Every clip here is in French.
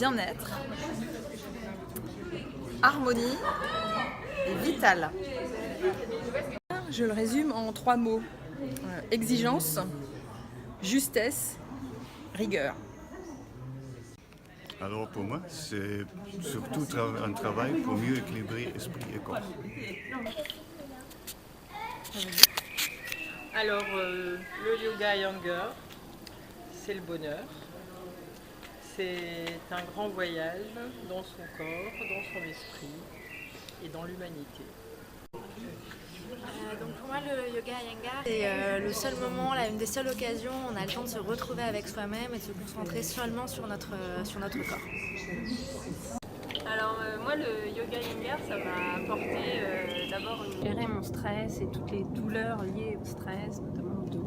bien-être, harmonie et vital. Je le résume en 3 mots. Exigence, justesse, rigueur. Alors pour moi, c'est surtout un travail pour mieux équilibrer esprit et corps. Alors, le yoga Iyengar, c'est le bonheur. C'est un grand voyage dans son corps, dans son esprit et dans l'humanité. Donc pour moi, le yoga Iyengar, c'est le seul moment, une des seules occasions où on a le temps de se retrouver avec soi-même et de se concentrer seulement sur notre corps. Alors moi, le yoga Iyengar, ça m'a apporté d'abord gérer mon stress et toutes les douleurs liées au stress, notamment le dos.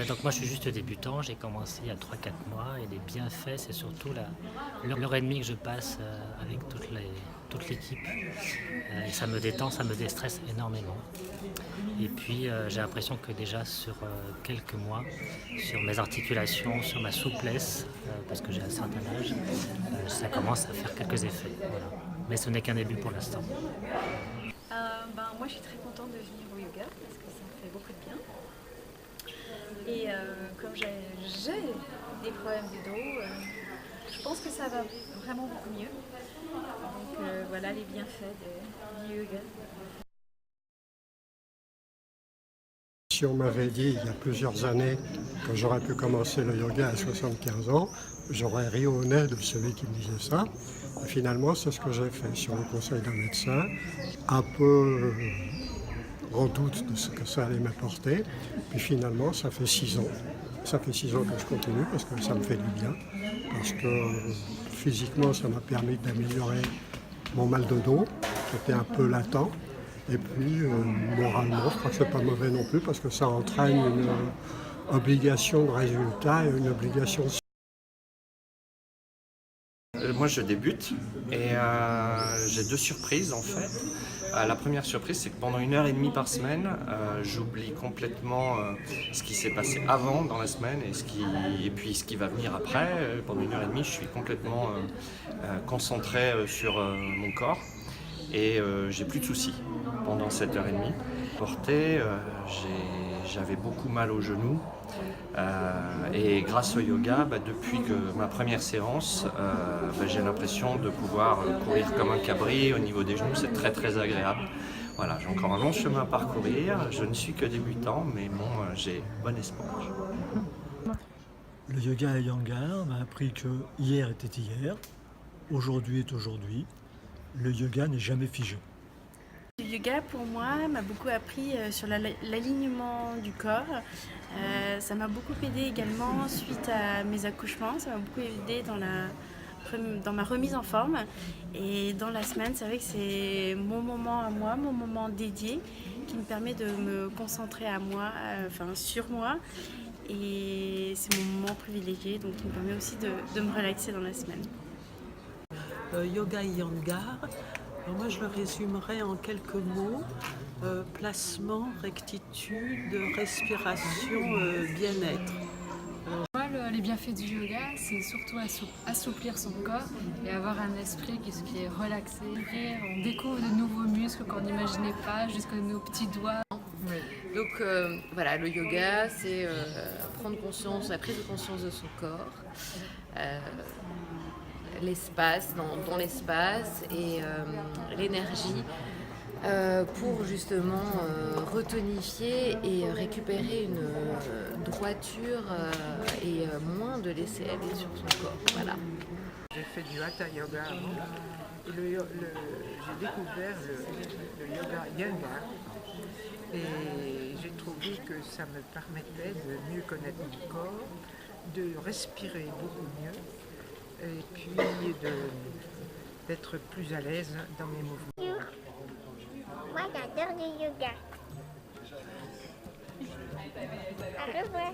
Donc moi je suis juste débutant, j'ai commencé il y a 3-4 mois et les bienfaits c'est surtout l'heure et demie que je passe avec toute l'équipe. Et ça me détend, ça me déstresse énormément. Et puis j'ai l'impression que déjà sur quelques mois, sur mes articulations, sur ma souplesse, parce que j'ai un certain âge, ça commence à faire quelques effets. Voilà. Mais ce n'est qu'un début pour l'instant. Moi je suis très contente de venir au yoga parce que ça me fait beaucoup de bien. Et comme j'ai des problèmes de dos, je pense que ça va vraiment beaucoup mieux. Donc voilà les bienfaits du yoga. Si on m'avait dit il y a plusieurs années que j'aurais pu commencer le yoga à 75 ans, j'aurais ri au nez de celui qui me disait ça. Et finalement, c'est ce que j'ai fait sur le conseil d'un médecin, un peu en doute de ce que ça allait m'apporter. Puis finalement, ça fait 6 ans. Ça fait 6 ans que je continue parce que ça me fait du bien. Parce que physiquement, ça m'a permis d'améliorer mon mal de dos, qui était un peu latent. Et puis, moralement, je crois que c'est pas mauvais non plus parce que ça entraîne une obligation de résultat et une obligation de... Moi je débute et j'ai 2 surprises en fait. La première surprise c'est que pendant 1h30 par semaine, j'oublie complètement ce qui s'est passé avant dans la semaine et puis ce qui va venir après. Pendant 1h30 je suis complètement concentré sur mon corps et j'ai plus de soucis pendant cette heure et demie. J'avais beaucoup mal aux genoux. Et grâce au yoga, depuis ma première séance, j'ai l'impression de pouvoir courir comme un cabri au niveau des genoux, c'est très très agréable. Voilà, j'ai encore un long chemin à parcourir, je ne suis que débutant, mais bon, j'ai bon espoir. Le yoga Iyengar m'a appris que hier était hier, aujourd'hui est aujourd'hui, le yoga n'est jamais figé. Le yoga pour moi m'a beaucoup appris sur l'alignement du corps. Ça m'a beaucoup aidé également suite à mes accouchements, ça m'a beaucoup aidé dans ma remise en forme. Et dans la semaine, c'est vrai que c'est mon moment à moi, mon moment dédié qui me permet de me concentrer sur moi. Et c'est mon moment privilégié, donc qui me permet aussi de me relaxer dans la semaine. Yoga Iyengar, moi je le résumerai en quelques mots. Placement, rectitude, respiration, bien-être. Moi, les bienfaits du yoga, c'est surtout assouplir son corps et avoir un esprit qui est relaxé. On découvre de nouveaux muscles qu'on n'imaginait pas, jusqu'à nos petits doigts. Oui. Donc voilà, le yoga, c'est prendre conscience, la prise de conscience de son corps, l'espace, dans l'espace et l'énergie. Pour justement retonifier et récupérer une droiture et moins de laisser aller sur son corps. Voilà. J'ai fait du Hatha Yoga avant et j'ai découvert le yoga Iyengar et j'ai trouvé que ça me permettait de mieux connaître mon corps, de respirer beaucoup mieux et puis d'être plus à l'aise dans mes mouvements. Moi, j'adore le yoga. Au revoir.